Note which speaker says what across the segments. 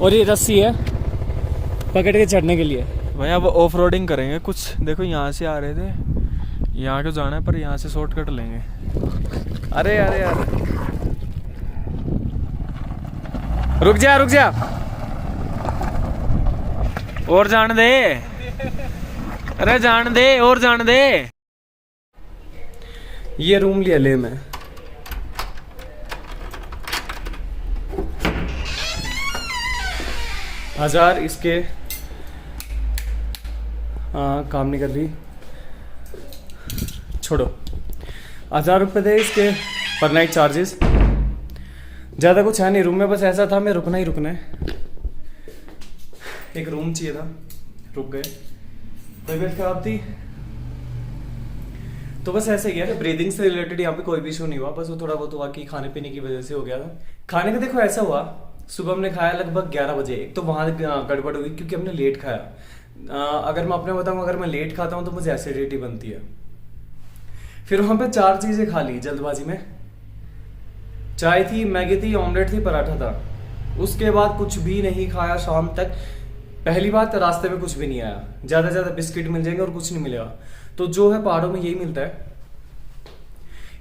Speaker 1: और ये रस्सी है पकड़ के चढ़ने के लिए।
Speaker 2: भाई अब ऑफ रोडिंग करेंगे कुछ। देखो यहाँ से आ रहे थे, यहाँ को जाना है पर यहाँ से शॉर्टकट लेंगे। अरे अरे यार रुक जा रुक जा, और जान दे, अरे जान दे और जान दे।
Speaker 1: ये रूम लिया ले में, हजार इसके काम नहीं कर रही, छोड़ो। 1000 रुपये थे इसके पर नाइट चार्जेस। ज़्यादा कुछ है नहीं रूम में, बस ऐसा था मैं रुकना ही रुकना है। एक रूम चाहिए था, रुक गए। तबीयत खराब थी तो बस ऐसे ही है। ब्रीदिंग से रिलेटेड यहाँ पे कोई भी इशू नहीं हुआ, बस वो थोड़ा बहुत हुआ कि खाने पीने की वजह से हो गया था। खाने का देखो ऐसा हुआ, सुबह हमने खाया लगभग 11 बजे। एक तो वहाँ गड़बड़ हुई क्योंकि हमने लेट खाया। अगर मैं अपने बताऊँ, अगर मैं लेट खाता हूँ तो मुझे एसिडिटी बनती है। फिर वहाँ पे 4 चीज़ें खा ली जल्दबाजी में। चाय थी, मैगी थी, ऑमलेट थी, पराठा था। उसके बाद कुछ भी नहीं खाया शाम तक। पहली बात, रास्ते में कुछ भी नहीं आया। ज़्यादा से ज़्यादा बिस्किट मिल जाएंगे और कुछ नहीं मिलेगा। तो जो है पहाड़ों में यही मिलता है।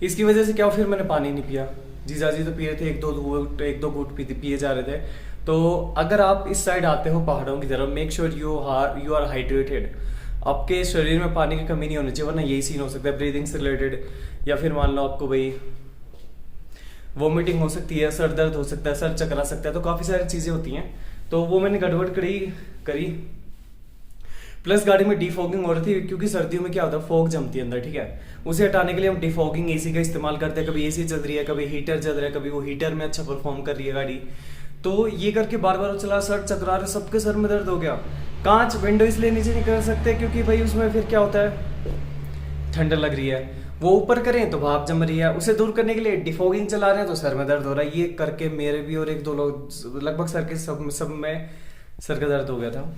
Speaker 1: इसकी वजह से क्या, फिर मैंने पानी नहीं पिया। जीजाजी तो पी रहे थे, एक दो घूंट पिए जा रहे थे। तो अगर आप इस साइड आते हो पहाड़ों की तरफ, make sure you are hydrated. आपके शरीर में पानी की कमी नहीं होनी चाहिए, वरना यही सीन हो सकता है ब्रीदिंग से रिलेटेड। या फिर मान लो आपको भाई वोमिटिंग हो सकती है, सर दर्द हो सकता है, सर चकरा सकता है। तो काफ़ी सारी चीज़ें होती हैं। तो वो मैंने गड़बड़ करी। प्लस गाड़ी में डिफॉगिंग हो रही थी, क्योंकि सर्दियों में क्या होता है, फॉग जमती है अंदर, ठीक है। उसे हटाने के लिए हम डिफॉगिंग एसी का इस्तेमाल करते हैं। कभी एसी चल रही है, कभी हीटर चल रहा है, कभी वो हीटर में अच्छा परफॉर्म कर रही है गाड़ी। तो ये करके बार बार चला, सर चकरा रहे, सबके सर में दर्द हो गया। कांच विंडो इसलिए नीचे नहीं कर सकते क्योंकि भाई उसमें फिर क्या होता है, ठंड लग रही है। वो ऊपर करें तो भाप जम रही है। उसे दूर करने के लिए डिफॉगिंग चला रहे हैं तो सर में दर्द हो रहा है। ये करके मेरे भी और एक दो लोग, लगभग सर के सब में सर का दर्द हो गया था।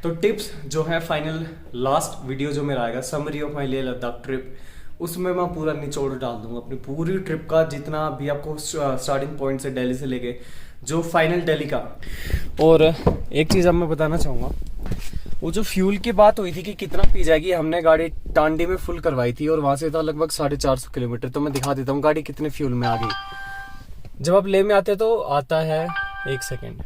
Speaker 1: तो टिप्स जो है फाइनल लास्ट वीडियो जो मेरा आएगा, summary of my Leh Ladakh trip, उसमें मैं पूरा निचोड़ डाल दूंगा अपनी पूरी ट्रिप का, जितना भी आपको स्टार्टिंग पॉइंट से दिल्ली से लेके जो फाइनल दिल्ली का। और एक चीज़ अब मैं बताना चाहूँगा, वो जो फ्यूल की बात हुई थी कि कितना पी जाएगी, हमने गाड़ी टांडी में फुल करवाई थी और वहाँ से था लगभग 450 किलोमीटर। तो मैं दिखा देता हूँ गाड़ी कितने फ्यूल में आ गई। जब आप लेह में आते तो आता है, एक सेकेंड,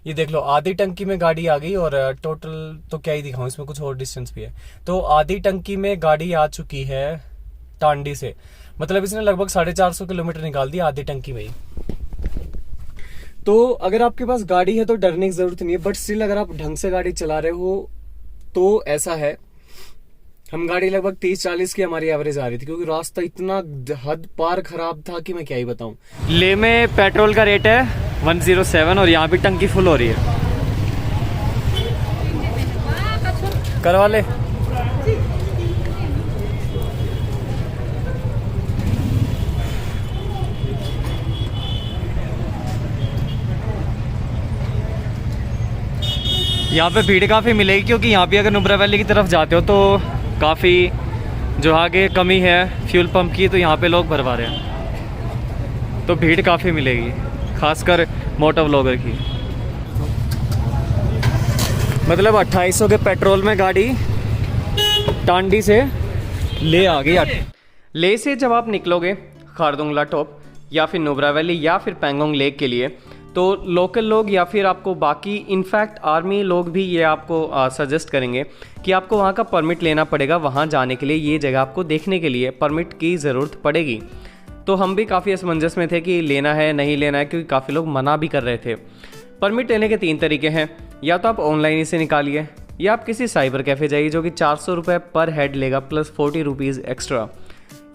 Speaker 1: ये देख लो, आधी टंकी में गाड़ी आ गई। और टोटल तो क्या ही दिखाऊं, इसमें कुछ और डिस्टेंस भी है। तो आधी टंकी में गाड़ी आ चुकी है टांडी से, मतलब इसने लगभग 450 किलोमीटर निकाल दिया आधी टंकी में ही। तो अगर आपके पास गाड़ी है तो डरने की जरूरत नहीं है, बट स्टिल अगर आप ढंग से गाड़ी चला रहे हो तो ऐसा है। हम गाड़ी लगभग 30-40 की हमारी एवरेज आ रही थी, क्योंकि रास्ता इतना हद पार खराब था कि मैं क्या ही बताऊं।
Speaker 2: लेह में पेट्रोल का रेट है 107 और यहाँ भी टंकी फुल हो रही है। करवा ले। यहाँ पे भीड़ काफ़ी मिलेगी, क्योंकि यहाँ पे अगर नुब्रा वैली की तरफ जाते हो तो काफ़ी जो आगे कमी है फ्यूल पंप की, तो यहाँ पे लोग भरवा रहे हैं। तो भीड़ काफ़ी मिलेगी, खासकर मोटो व्लॉगर की। मतलब 2800 के पेट्रोल में गाड़ी टांडी से ले आ गई। ले से जब आप निकलोगे खारदुंगला टॉप या फिर नुब्रा वैली या फिर पैंगोंग लेक के लिए, तो लोकल लोग या फिर आपको बाकी इनफैक्ट आर्मी लोग भी ये आपको सजेस्ट करेंगे कि आपको वहाँ का परमिट लेना पड़ेगा। वहाँ जाने के लिए, ये जगह आपको देखने के लिए परमिट की ज़रूरत पड़ेगी। तो हम भी काफ़ी असमंजस में थे कि लेना है नहीं लेना है, क्योंकि काफ़ी लोग मना भी कर रहे थे। परमिट लेने के 3 तरीके हैं, या तो आप ऑनलाइन इसे निकालिए, या आप किसी साइबर कैफ़े जाइए जो कि 400 रुपये पर हेड लेगा प्लस 40 रुपीज़ एक्स्ट्रा,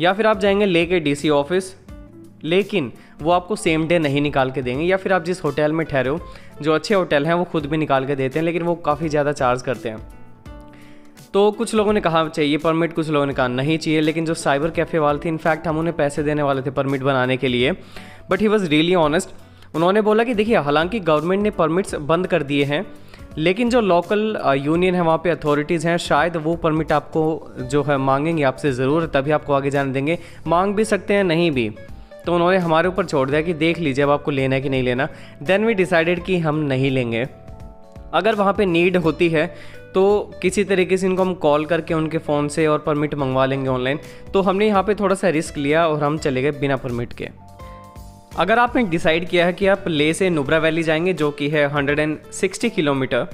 Speaker 2: या फिर आप जाएंगे ले के DC ऑफिस, लेकिन वो आपको सेम डे नहीं निकाल के देंगे। या फिर आप जिस होटल में ठहरे हो, जो अच्छे होटल हैं वो खुद भी निकाल के देते हैं, लेकिन वो काफ़ी ज़्यादा चार्ज करते हैं। तो कुछ लोगों ने कहा चाहिए परमिट, कुछ लोगों ने कहा नहीं चाहिए। लेकिन जो साइबर कैफ़े वाले थे, इनफैक्ट हम उन्हें पैसे देने वाले थे परमिट बनाने के लिए, but he was really honest. उन्होंने बोला कि देखिए, हालांकि गवर्नमेंट ने परमिट्स बंद कर दिए हैं, लेकिन जो लोकल यूनियन है वहाँ पे अथॉरिटीज़ हैं, शायद वो परमिट आपको जो है मांगेंगे आपसे ज़रूर, तभी आपको आगे जाने देंगे। मांग भी सकते हैं, नहीं भी। तो उन्होंने हमारे ऊपर छोड़ दिया कि देख लीजिए अब आपको लेना है कि नहीं लेना। देन वी डिसाइडेड कि हम नहीं लेंगे। अगर वहाँ पे नीड होती है तो किसी तरीके से इनको हम कॉल करके उनके फ़ोन से और परमिट मंगवा लेंगे ऑनलाइन। तो हमने यहाँ पे थोड़ा सा रिस्क लिया और हम चले गए बिना परमिट के। अगर आपने डिसाइड किया है कि आप ले से नुब्रा वैली जाएंगे, जो कि है 160 किलोमीटर,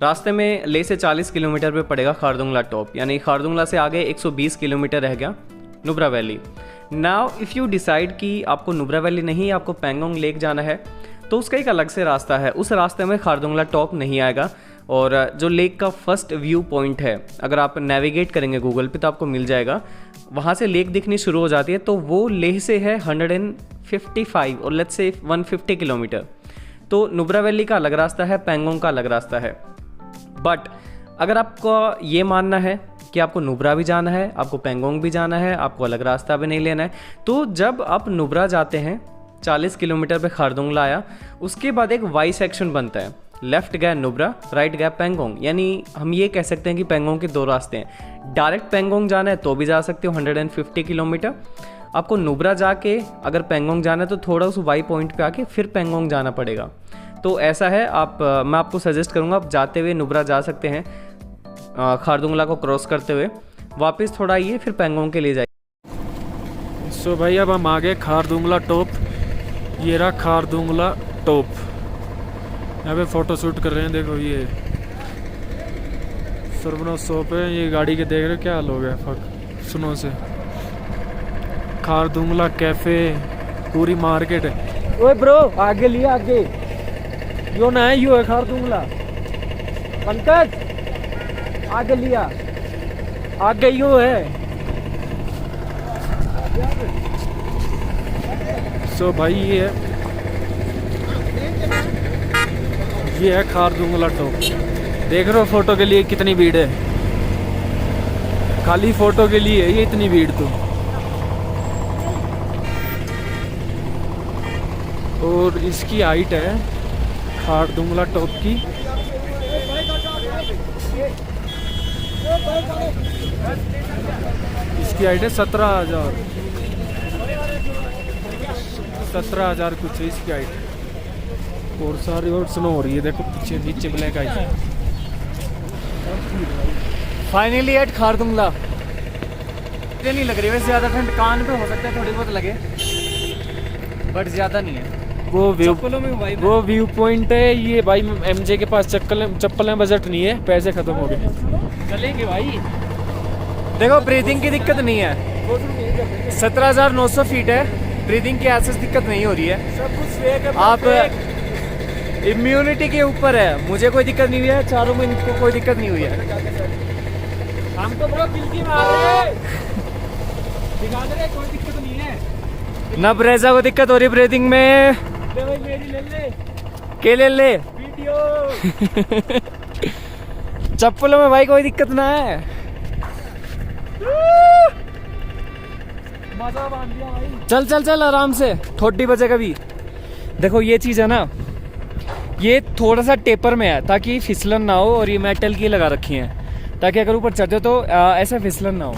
Speaker 2: रास्ते में ले से 40 किलोमीटर पे पड़ेगा खारदुंगला टॉप, यानी खारदुंगला से आगे 120 किलोमीटर रह गया Nubra valley. Now if you decide कि आपको नुब्रा वैली नहीं, आपको पेंगोंग लेक जाना है, तो उसका एक अलग से रास्ता है। उस रास्ते में खारदुंगला टॉप नहीं आएगा। और जो लेक का फर्स्ट व्यू पॉइंट है, अगर आप नेविगेट करेंगे गूगल पे तो आपको मिल जाएगा, वहाँ से लेक दिखनी शुरू हो जाती है। तो वो लेह से है 155 और लेट्स से 150 किलोमीटर। तो नुब्रा वैली का अलग रास्ता है, पेंगोंग का अलग रास्ता है। बट अगर आपको ये मानना है कि आपको नुब्रा भी जाना है, आपको पेंगोंग भी जाना है, आपको अलग रास्ता भी नहीं लेना है, तो जब आप नुब्रा जाते हैं 40 किलोमीटर पे खारदुंगला आया, उसके बाद एक वाई सेक्शन बनता है। लेफ्ट गया नुब्रा, राइट गया पेंगोंग, यानी हम ये कह सकते हैं कि पेंगोंग के दो रास्ते हैं। डायरेक्ट पेंगोंग जाना है तो भी जा सकते हो 150 किलोमीटर। आपको नुब्रा जाके अगर पेंगोंग जाना है तो थोड़ा उस वाई पॉइंट पे आके फिर पेंगोंग जाना पड़ेगा। तो ऐसा है, मैं आपको सजेस्ट करूँगा आप जाते हुए नुब्रा जा सकते हैं, खारदुंगला को क्रॉस करते हुए वापस थोड़ा आइए फिर पेंगोंग के लिए जाइए।
Speaker 3: सो भाई अब हम आ गए खारदुंगला टॉप। ये रहा खारदुंगला टॉप। यहाँ पे फ़ोटो शूट कर रहे हैं। देखो ये सरवनो शॉप है। ये गाड़ी के देख रहे हो क्या हाल हो गया फक सुनो से। खारदुंगला कैफ़े, पूरी मार्केट है। ओए ब्रो आगे लिया, आगे यो ना है, यो है खारदुंगला। पंकज आगे लिया, आगे यो है। सो भाई ये है खारदुंगला टॉप। देख रहे हो फोटो के लिए कितनी भीड़ है, खाली फोटो के लिए ये इतनी भीड़। तो और इसकी हाइट है खारदुंगला टॉप की इसकी हाइट है 17,000 कुछ है इसकी हाइट। और सारी और स्नो हो रही है, देखो पीछे नीचे black ice.
Speaker 2: Finally at Khardungla. मुझे नहीं लग रही वैसे ज़्यादा ठंड, कान पे हो सकता है थोड़ी बहुत लगे बट ज़्यादा नहीं है।
Speaker 3: वो व्यू पॉइंट है ये भाई। एमजे के पास चप्पल में बजट नहीं है, पैसे खत्म हो गए। चलेंगे भाई।
Speaker 2: देखो ब्रीदिंग की दिक्कत नहीं है, 17,900 फीट है, ब्रीदिंग की ऐसी दिक्कत नहीं हो रही है।
Speaker 3: सब कुछ फेक है।
Speaker 2: आप इम्यूनिटी के ऊपर है, मुझे कोई दिक्कत नहीं हुई है, चारों में इनको कोई दिक्कत नहीं हुई है।
Speaker 3: हम तो बहुत दिल की मार रहे दिखा दे रहे, कोई दिक्कत नहीं है।
Speaker 2: ना ब्रेजा को दिक्कत हो रही ब्रीदिंग में।
Speaker 3: ले भाई मेरी ले ले,
Speaker 2: के ले
Speaker 3: वीडियो।
Speaker 2: चप्पलों में भाई कोई दिक्कत ना है।
Speaker 3: मजा बांध दिया भाई।
Speaker 2: चल चल चल आराम से, ठोडी बजेगा भी। देखो ये चीज़ है ना, ये थोड़ा सा टेपर में है ताकि फिसलन ना हो, और ये मेटल की लगा रखी हैं ताकि अगर ऊपर चढ़े तो ऐसा फिसलन ना हो।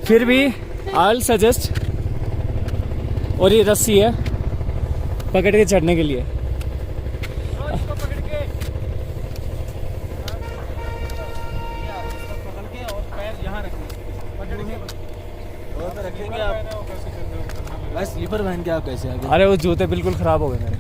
Speaker 2: फिर भी आई विल सजेस्ट। और ये रस्सी है पकड़ के चढ़ने के लिए।
Speaker 3: स्लीपर पहन के आप कैसे आगे?
Speaker 2: अरे वो जूते बिल्कुल खराब हो गए मेरे।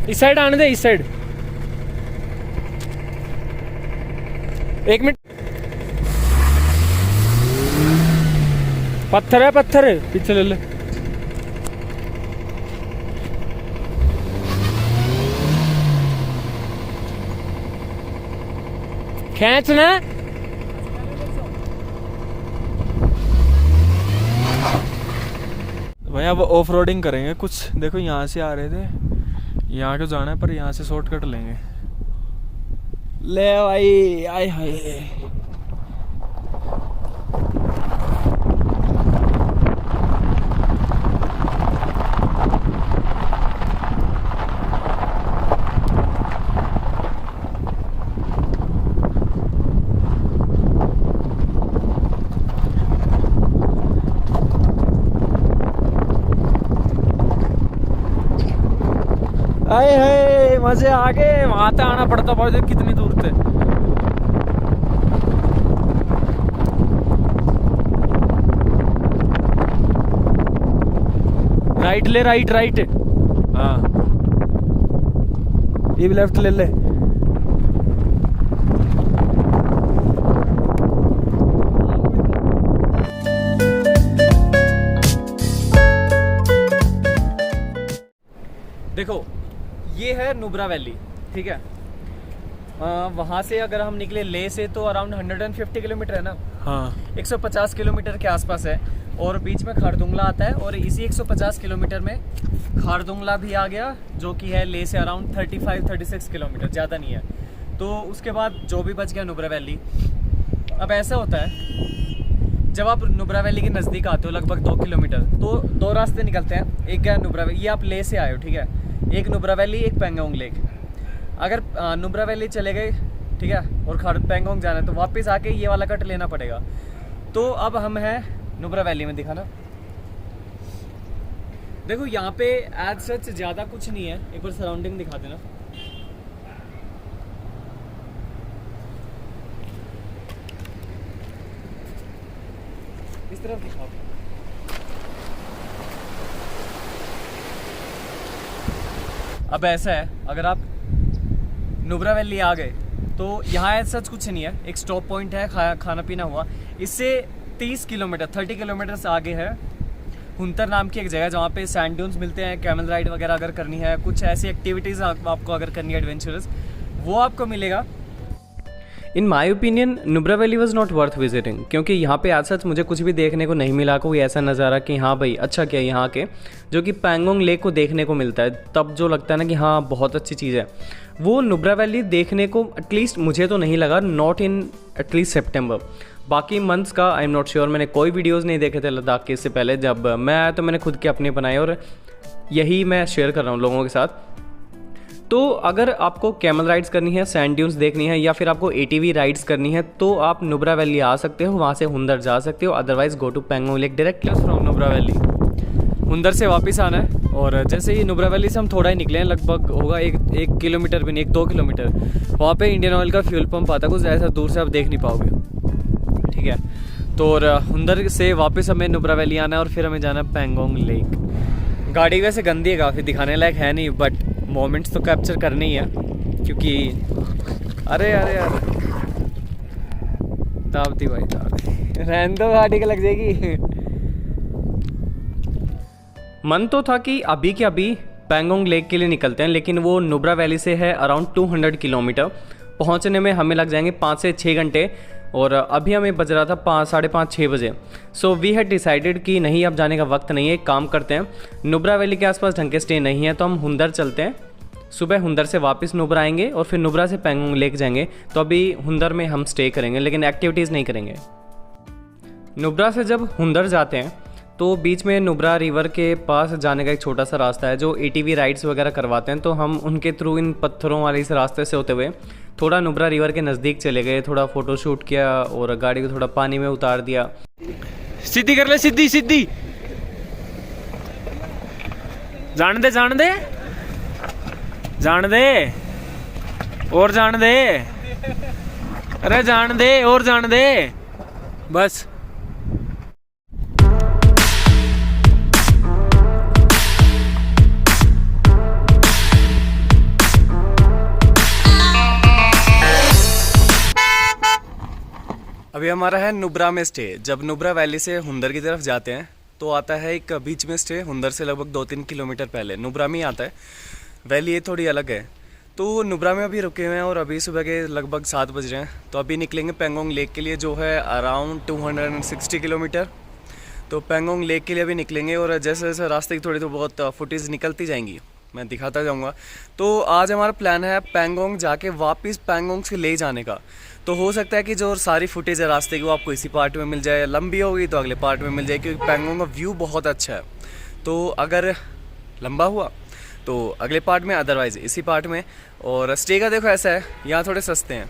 Speaker 3: इस साइड आने दे, इस साइड। एक मिनट। पत्थर है, पत्थर है, पीछे ले ले। खींच ना। भैया अब ऑफ रोडिंग करेंगे कुछ। देखो यहाँ से आ रहे थे, यहाँ को जाना है पर यहाँ से शॉर्टकट लेंगे। ले भाई, आए हाय हाय हाय मजे आ गए। वहां तक आना पड़ता भाई, कितनी दूर थे। राइट ले, राइट राइट। हाँ ये भी लेफ्ट ले ले।
Speaker 2: देखो ये है नुब्रा वैली, ठीक है। वहाँ से अगर हम निकले ले से तो अराउंड 150 किलोमीटर है ना।
Speaker 3: हाँ
Speaker 2: 150 किलोमीटर के आसपास है और बीच में खारदुंगला आता है और इसी 150 किलोमीटर में खारदुंगला भी आ गया जो कि है ले से अराउंड 35-36 किलोमीटर, ज़्यादा नहीं है। तो उसके बाद जो भी बच गया नुब्रा वैली। अब ऐसा होता है जब आप नुब्रा वैली के नज़दीक आते हो लगभग 2 किलोमीटर, तो 2 रास्ते निकलते हैं। एक है नुब्रा वैली, ये आप ले से आए हो, ठीक है। एक नुब्रा वैली, एक पेंगोंग लेक। अगर नुब्रा वैली चले गए, ठीक है, और पेंगोंग जाना है तो वापस आके ये वाला कट लेना पड़ेगा। तो अब हम हैं नुब्रा वैली में, दिखाना। देखो यहाँ पे एज सच ज़्यादा कुछ नहीं है, एक बार सराउंडिंग दिखा देना। इस तरफ दिखाओ। अब ऐसा है, अगर आप नुब्रा वैली आ गए तो यहाँ ऐसा कुछ नहीं है। एक स्टॉप पॉइंट है, खाना पीना हुआ। इससे 30 किलोमीटर 30 किलोमीटर से आगे है हुंतर नाम की एक जगह, जहाँ पे सैंड ड्यून्स मिलते हैं। कैमल राइड वगैरह अगर करनी है, कुछ ऐसी एक्टिविटीज़ आपको अगर करनी है एडवेंचरस, वो आपको मिलेगा। In my opinion Nubra valley was not worth visiting, क्योंकि यहाँ पे आज सच मुझे कुछ भी देखने को नहीं मिला, कोई ऐसा नज़ारा कि हाँ भाई अच्छा क्या यहाँ के, जो कि पेंगोंग लेक को देखने को मिलता है। तब जो लगता है ना कि हाँ बहुत अच्छी चीज़ है, वो नुब्रा वैली देखने को एटलीस्ट मुझे तो नहीं लगा, नॉट इन एटलीस्ट सितंबर। बाकी मंथ्स का आई एम नॉट श्योर। मैंने कोई वीडियोज़ नहीं देखे थे लद्दाख के इससे पहले। जब मैं आया तो मैंने खुद के अपने बनाए और यही मैं शेयर कर रहा हूँ लोगों के साथ। तो अगर आपको कैमल राइड्स करनी है, सैंड ड्यून्स देखनी है, या फिर आपको ATV राइड्स करनी है, तो आप नुब्रा वैली आ सकते हो, वहाँ से हुंदर जा सकते हो। Otherwise go to Pangong lake directly from Nubra valley. Hunder से वापस आना है और जैसे ही नुब्रा वैली से हम थोड़ा ही निकले हैं, लगभग होगा एक किलोमीटर भी नहीं, 1-2 किलोमीटर, वहाँ पे इंडियन ऑयल का फ्यूल पंप आता है। कुछ ऐसा दूर से आप देख नहीं पाओगे, ठीक है। तो हुंदर से वापस हमें नुब्रा वैली आना है और फिर हमें जाना है पेंगोंग लेक। गाड़ी वैसे गंदी है काफ़ी, दिखाने लायक है नहीं, बट मोमेंट्स तो कैप्चर करने ही है, क्योंकि अरे अरे अरे दावती भाई दावती, रहने दो, गाड़ी का लग जाएगी। मन तो था कि अभी के अभी पेंगोंग लेक के लिए निकलते हैं, लेकिन वो नुब्रा वैली से है अराउंड 200 किलोमीटर। पहुंचने में हमें लग जाएंगे 5 से 6 घंटे और अभी हमें बज रहा था 5-5:30 6 बजे। सो वी हैड डिसाइडेड कि नहीं अब जाने का वक्त नहीं है, एक काम करते हैं, नुब्रा वैली के आसपास ढंग के स्टे नहीं है तो हम हुंदर चलते हैं। सुबह हुंदर से वापस नुब्रा आएंगे और फिर नुब्रा से पेंगोंग लेक जाएंगे। तो अभी हुंदर में हम स्टे करेंगे लेकिन एक्टिविटीज़ नहीं करेंगे। नुब्रा से जब हुंदर जाते हैं तो बीच में नुब्रा रिवर के पास जाने का एक छोटा सा रास्ता है जो ATV राइड्स वगैरह करवाते हैं। तो हम उनके थ्रू इन पत्थरों वाले इस रास्ते से होते हुए थोड़ा नुब्रा रिवर के नज़दीक चले गए, थोड़ा फ़ोटो शूट किया और गाड़ी को थोड़ा पानी में उतार दिया।
Speaker 3: सीधी कर ले, सीधी सीधी। जान दे जान दे जान दे और जान दे, अरे जान दे और जान दे, बस।
Speaker 1: अभी हमारा है नुब्रा में स्टे। जब नुब्रा वैली से हुंदर की तरफ जाते हैं तो आता है एक बीच में स्टे, हुंदर से लगभग 2-3 किलोमीटर पहले नुब्रा में ही आता है। वैली ये थोड़ी अलग है। तो नुब्रा में अभी रुके हुए हैं और अभी सुबह के लगभग 7 बज रहे हैं। तो अभी निकलेंगे पेंगोंग लेक के लिए जो है अराउंड 260 किलोमीटर। तो पेंगोंग लेक के लिए अभी निकलेंगे और जैसे जैसे रास्ते की थोड़ी तो बहुत फुटेज निकलती जाएंगी, मैं दिखाता जाऊंगा। तो आज हमारा प्लान है पेंगोंग जाके वापस पेंगोंग से ले जाने का। तो हो सकता है कि जो सारी फुटेज है रास्ते की वो आपको इसी पार्ट में मिल जाए, लंबी होगी तो अगले पार्ट में मिल जाए, क्योंकि पेंगोंग का व्यू बहुत अच्छा है। तो अगर लंबा हुआ तो अगले पार्ट में, अदरवाइज़ इसी पार्ट में। और स्टे का देखो ऐसा है, यहाँ थोड़े सस्ते हैं,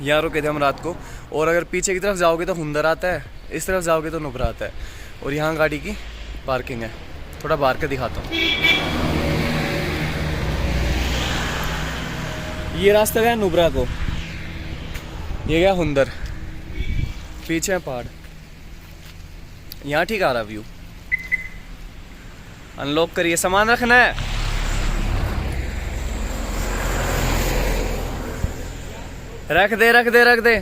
Speaker 1: यहाँ रुके थे हम रात को। और अगर पीछे की तरफ जाओगे तो हुंदर आता है, इस तरफ जाओगे तो नुब्रा आता है। और यहाँ गाड़ी की पार्किंग है, थोड़ा बाहर के दिखाता हूँ। ये रास्ता गया नुब्रा को, ये गया हुंदर, पीछे है पहाड़। यहाँ ठीक आ रहा व्यू। अनलॉक करिए, सामान रखना है। रख दे रख दे रख दे।